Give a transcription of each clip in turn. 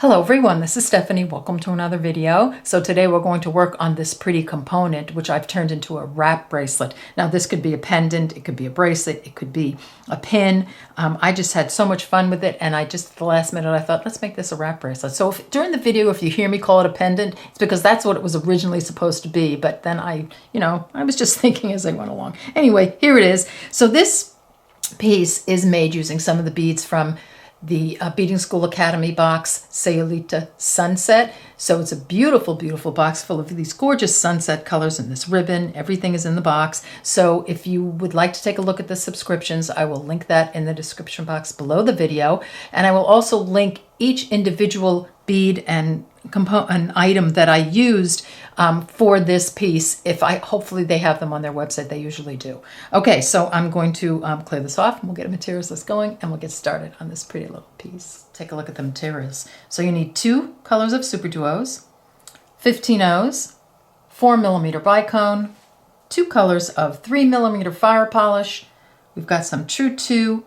Hello everyone, this is Stephanie. Welcome to another video. So today we're going to work on this pretty component, which I've turned into a wrap bracelet. Now this could be a pendant, it could be a bracelet, it could be a pin. I just had so much fun with it, and at the last minute I thought, let's make this a wrap bracelet. So during the video, if you hear me call it a pendant, it's because that's what it was originally supposed to be. But then I was just thinking as I went along. Anyway, here it is. So this piece is made using some of the beads from the Beading School Academy box, Sayulita Sunset. So it's a beautiful, beautiful box full of these gorgeous sunset colors and this ribbon. Everything is in the box. So if you would like to take a look at the subscriptions, I will link that in the description box below the video. And I will also link each individual bead and an item that I used for this piece. Hopefully they have them on their website. They usually do. Okay, so I'm going to clear this off, and we'll get the materials list going, and we'll get started on this pretty little piece. Take a look at the materials. So you need 2 colors of Super Duos, 15 O's, 4mm bicone, 2 colors of 3mm fire polish. We've got some True 2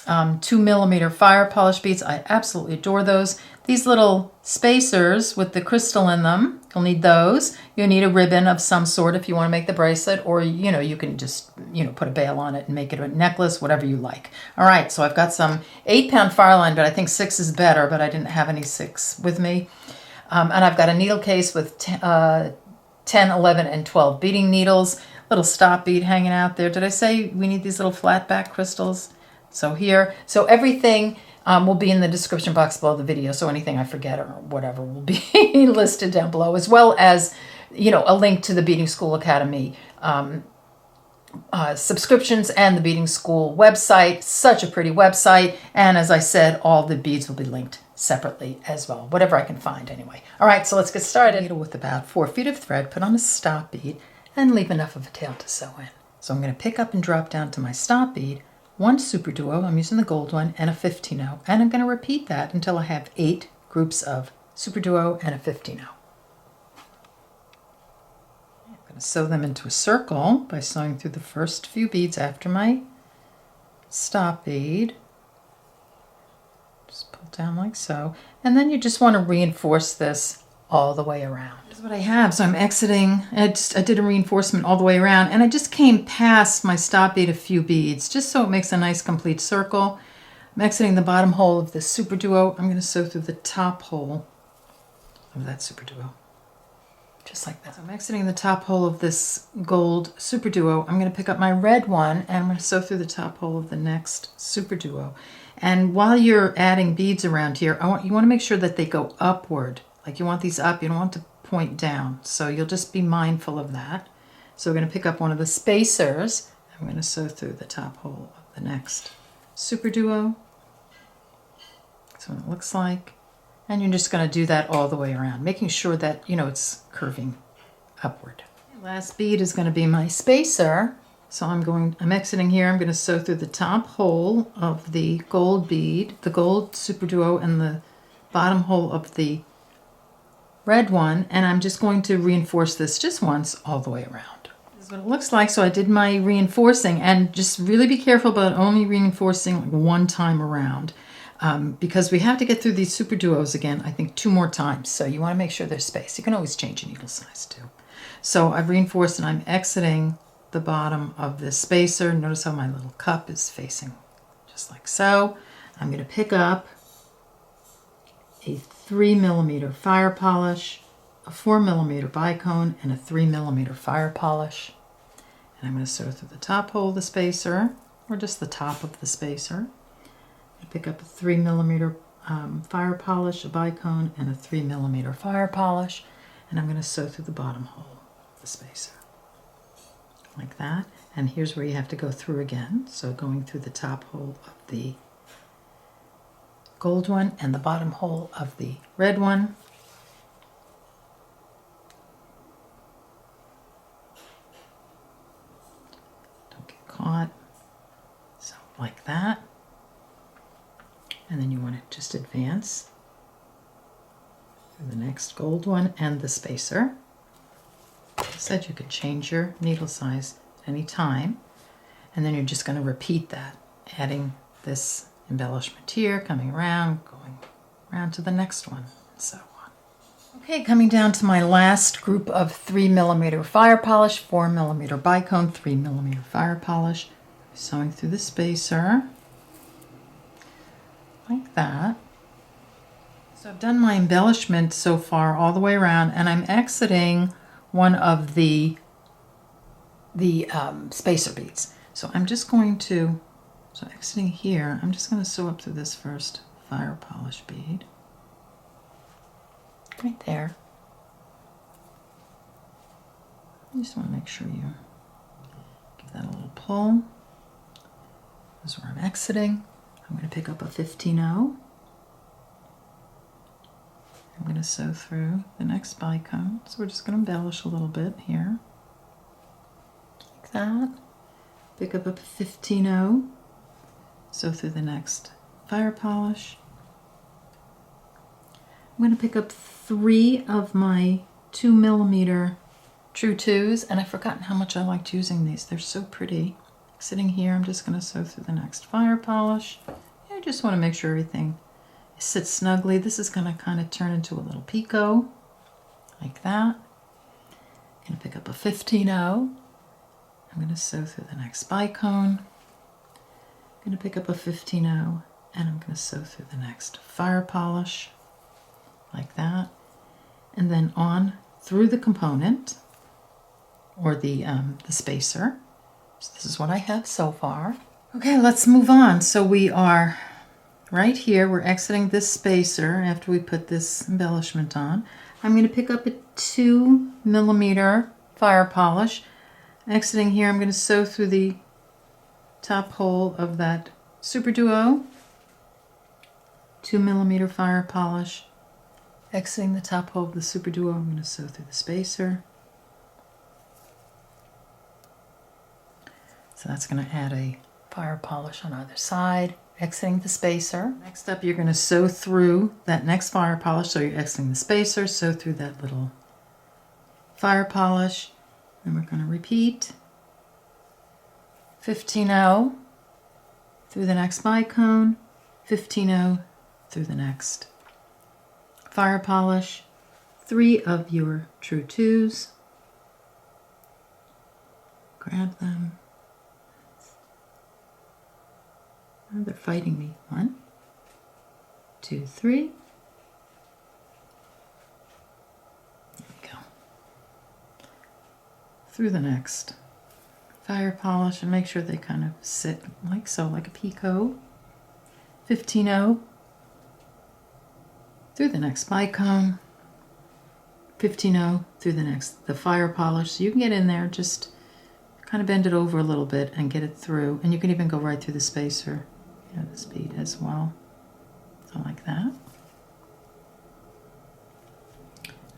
2mm fire polish beads. I absolutely adore those. These little spacers with the crystal in them, you'll need those. You'll need a ribbon of some sort if you want to make the bracelet, or you can just put a bail on it and make it a necklace, whatever you like. All right, so I've got some 8-pound Fireline, but I think 6 is better, but I didn't have any 6 with me. And I've got a needle case with 10, 11, and 12 beading needles. Little stop bead hanging out there. Did I say we need these little flatback crystals? So everything will be in the description box below the video. So anything I forget or whatever will be listed down below, as well as, a link to the Beading School Academy subscriptions and the Beading School website. Such a pretty website. And as I said, all the beads will be linked separately as well, whatever I can find anyway. All right, so let's get started. Needle with about 4 feet of thread, put on a stop bead, and leave enough of a tail to sew in. So I'm going to pick up and drop down to my stop bead, 1 Super Duo, I'm using the gold one, and a 15-0. And I'm going to repeat that until I have 8 groups of Super Duo and a 15-0. I'm going to sew them into a circle by sewing through the first few beads after my stop bead. Just pull down like so. And then you just want to reinforce this all the way around. This is what I have. So I'm exiting. I did a reinforcement all the way around, and I just came past my stop bead a few beads just so it makes a nice complete circle. I'm exiting the bottom hole of this Super Duo. I'm going to sew through the top hole of that Super Duo. Just like that. So I'm exiting the top hole of this gold Super Duo. I'm going to pick up my red one, and I'm going to sew through the top hole of the next Super Duo. And while you're adding beads around here, you want to make sure that they go upward. Like you want these up, you don't want to point down. So you'll just be mindful of that. So we're going to pick up one of the spacers. I'm going to sew through the top hole of the next Super Duo. That's what it looks like. And you're just going to do that all the way around, making sure that, it's curving upward. Last bead is going to be my spacer. So I'm exiting here. I'm going to sew through the top hole of the gold bead, the gold Super Duo, and the bottom hole of the red one, and I'm just going to reinforce this just once all the way around. This is what it looks like. So I did my reinforcing, and just really be careful about only reinforcing one time around, because we have to get through these Super Duos again, I think 2 more times. So you want to make sure there's space. You can always change your needle size too. So I've reinforced, and I'm exiting the bottom of this spacer. Notice how my little cup is facing just like so. I'm going to pick up a 3mm fire polish, a 4mm bicone, and a 3mm fire polish. And I'm going to sew through the top hole of the spacer, or just the top of the spacer. I pick up a 3mm fire polish, a bicone, and a 3mm fire polish, and I'm going to sew through the bottom hole of the spacer. Like that. And here's where you have to go through again. So going through the top hole of the gold one and the bottom hole of the red one. Don't get caught. So like that. And then you want to just advance through the next gold one and the spacer. Like I said, you could change your needle size any time. And then you're just going to repeat that, adding this embellishment here, coming around, going around to the next one, and so on. Okay, coming down to my last group of 3mm fire polish, 4mm bicone, 3mm fire polish. Sewing through the spacer, like that. So I've done my embellishment so far all the way around, and I'm exiting one of the spacer beads. So I'm just going to, so exiting here, I'm just going to sew up through this first fire polish bead. Right there. You just want to make sure you give that a little pull. This is where I'm exiting. I'm going to pick up a 15-0. I'm going to sew through the next bicone. So we're just going to embellish a little bit here. Like that. Pick up a 15-0. Sew through the next fire polish. I'm going to pick up 3 of my 2mm True 2s, and I've forgotten how much I liked using these. They're so pretty. Sitting here, I'm just going to sew through the next fire polish. I just want to make sure everything sits snugly. This is going to kind of turn into a little picot, like that. I'm going to pick up a 15-0. I'm going to sew through the next bicone. I'm going to pick up a 15-0, and I'm going to sew through the next fire polish, like that. And then on through the component, or the spacer. So this is what I have so far. Okay, let's move on. So we are right here. We're exiting this spacer after we put this embellishment on. I'm going to pick up a 2mm fire polish. Exiting here, I'm going to sew through the top hole of that Super Duo. 2mm fire polish. Exiting the top hole of the Super Duo, I'm going to sew through the spacer. So that's going to add a fire polish on either side, exiting the spacer. Next up, you're going to sew through that next fire polish. So you're exiting the spacer, sew through that little fire polish. Then we're going to repeat. 15-0 through the next bicone, 15-0 through the next fire polish, 3 of your True 2s. Grab them. Oh, they're fighting me. 1, 2, 3. There we go. Through the next fire polish, and make sure they kind of sit like so, like a picot. 15-0 through the next bicone. 15-0 through the fire polish. So you can get in there, just kind of bend it over a little bit and get it through. And you can even go right through the spacer, this bead as well. So like that.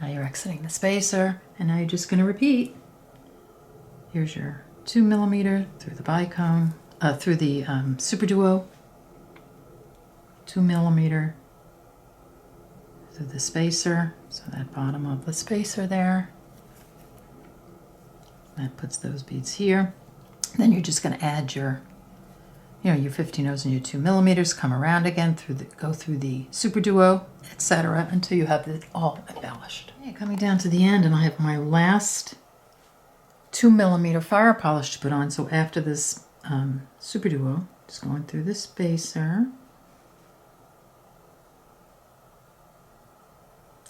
Now you're exiting the spacer, and now you're just going to repeat. Here's your 2mm through the bicone, through the Super Duo. 2mm through the spacer, so that bottom of the spacer there. That puts those beads here. Then you're just going to add your, your 15-0s and your 2mm, come around again, go through the Super Duo, etc., until you have it all embellished. Okay, coming down to the end, and I have my last 2mm fire polish to put on. So after this Super Duo, just going through the spacer,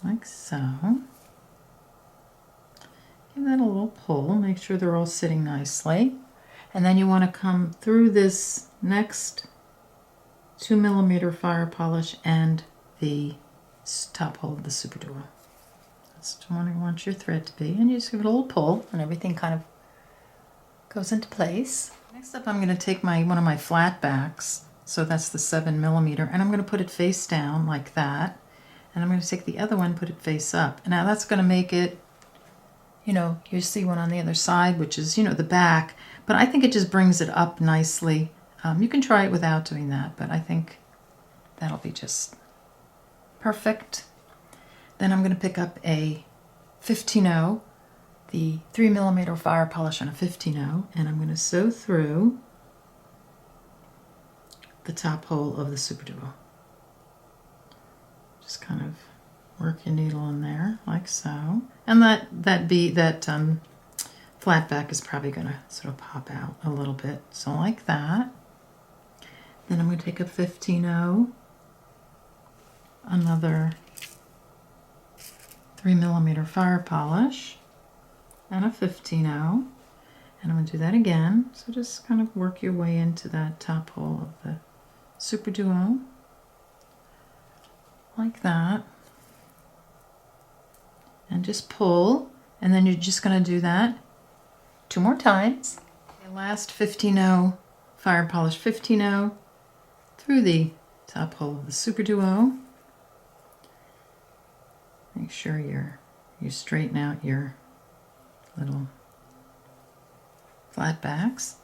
like so. Give that a little pull, make sure they're all sitting nicely. And then you want to come through this next 2mm fire polish and the top hole of the Super Duo. That's what you want your thread to be. And you just give it a little pull, and everything kind of goes into place. Next up, I'm going to take one of my flatbacks, so that's the 7mm, and I'm going to put it face down like that. And I'm going to take the other one, put it face up. And now that's going to make it, you see one on the other side, which is, the back. But I think it just brings it up nicely. You can try it without doing that, but I think that'll be just perfect. Then I'm going to pick up a 15-0, the 3mm fire polish on a 15-0, and I'm going to sew through the top hole of the Super Duo. Just kind of work your needle in there like so. And that flatback is probably going to sort of pop out a little bit. So like that. Then I'm going to take a 15-0, another 3mm fire polish, and a 15-0. And I'm going to do that again. So just kind of work your way into that top hole of the Super Duo. Like that. And just pull. And then you're just going to do that 2 more times. The last 15-0 fire polish 15-0 through the top hole of the Super Duo. Make sure you straighten out your little flatbacks.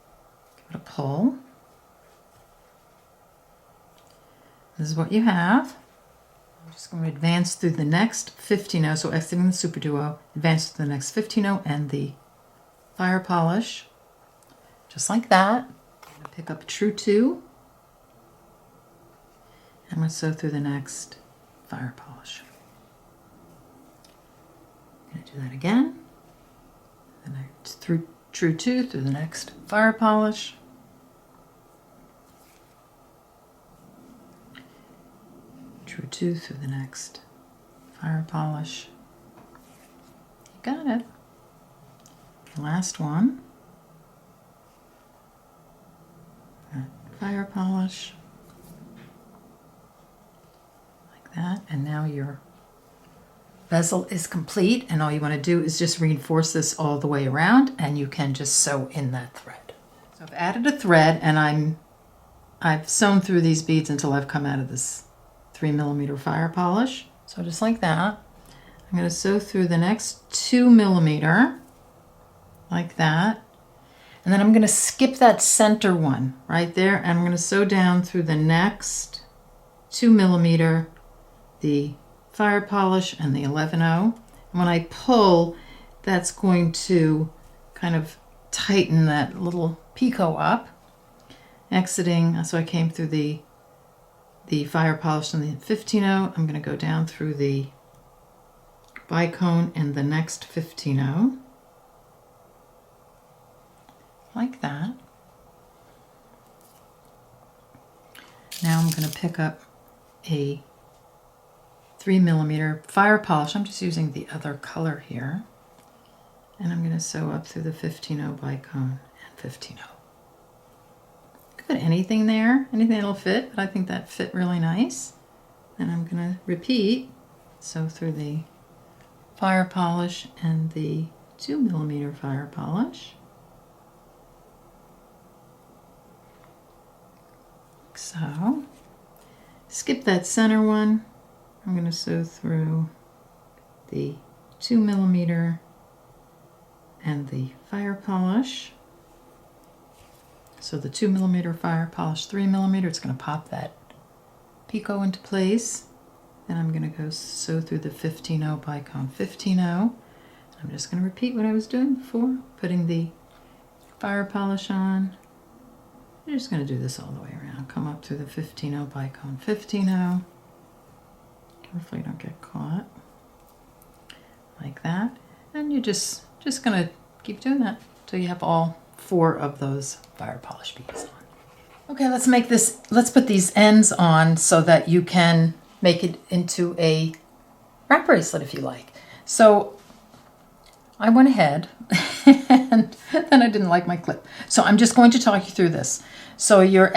Give it a pull. This is what you have. I'm just going to advance through the next 15-0, so exiting the Super Duo, advance to the next 15-0 and the fire polish, just like that. I'm going to pick up a true 2. I'm going to sew through the next fire polish. I'm going to do that again. Then I through true 2 through the next fire polish. True 2 through the next fire polish. You got it. The last one. Fire polish. Like that. And now your bezel is complete, and all you want to do is just reinforce this all the way around, and you can just sew in that thread. So I've added a thread, and I've sewn through these beads until I've come out of this 3mm fire polish. So just like that. I'm going to sew through the next 2mm like that. And then I'm going to skip that center one right there, and I'm going to sew down through the next 2mm, the fire polish and the 11-0. And when I pull, that's going to kind of tighten that little picot up. Exiting, so I came through the fire polish and the 15-0. I'm going to go down through the bicone and the next 15-0. Like that. Now I'm going to pick up a 3mm fire polish. I'm just using the other color here. And I'm going to sew up through the 15-0 bicone and 15-0. Could put anything there, anything that'll fit, but I think that fit really nice. Then I'm going to repeat, sew through the fire polish and the 2mm fire polish. Like so. Skip that center one. I'm going to sew through the 2mm and the fire polish. So the 2mm fire polish, 3mm, it's going to pop that picot into place. Then I'm going to go sew through the 15-0 bicone 15-0. I'm just going to repeat what I was doing before, putting the fire polish on. You're just going to do this all the way around. Come up through the 15-0 bicone 15-0. Hopefully you don't get caught. Like that. And you're just going to keep doing that until you have all 4 of those fire polish beads on. Okay, let's put these ends on so that you can make it into a wrap bracelet if you like. So I went ahead and then I didn't like my clip. So I'm just going to talk you through this. So you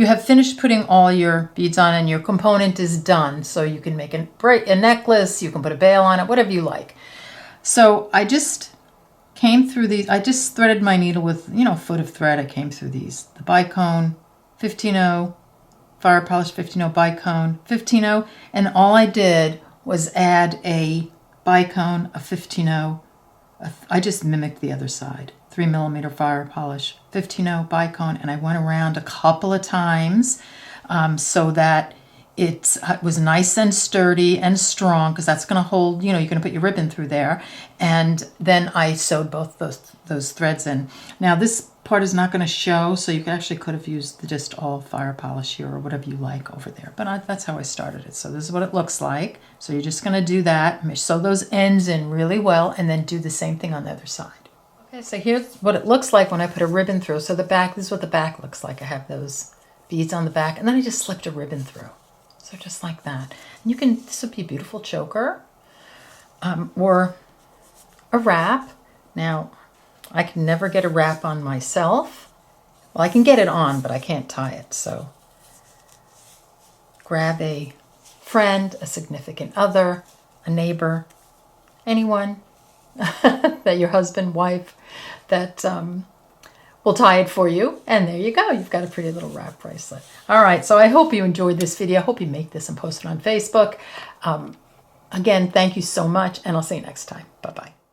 have finished putting all your beads on and your component is done. So you can make a necklace, you can put a bail on it, whatever you like. So I just came through these, I just threaded my needle with, a foot of thread. I came through these, the bicone, 15-0, fire polish 15-0, bicone, 15-0, and all I did was add a bicone, a 15-0, I just mimicked the other side, 3mm fire polish, 15-0, bicone, and I went around a couple of times so that it was nice and sturdy and strong, because that's going to hold, you're going to put your ribbon through there. And then I sewed both those threads in. Now this part is not going to show, so you actually could have used just all fire polish here or whatever you like over there. But that's how I started it. So this is what it looks like. So you're just going to do that, sew those ends in really well, and then do the same thing on the other side. Okay, so here's what it looks like when I put a ribbon through. So the back, this is what the back looks like. I have those beads on the back, and then I just slipped a ribbon through. So just like that. And you can, this would be a beautiful choker or a wrap. Now, I can never get a wrap on myself. Well, I can get it on, but I can't tie it. So grab a friend, a significant other, a neighbor, anyone that your husband, wife, that will tie it for you. And there you go. You've got a pretty little wrap bracelet. All right. So I hope you enjoyed this video. I hope you make this and post it on Facebook. Again, thank you so much, and I'll see you next time. Bye-bye.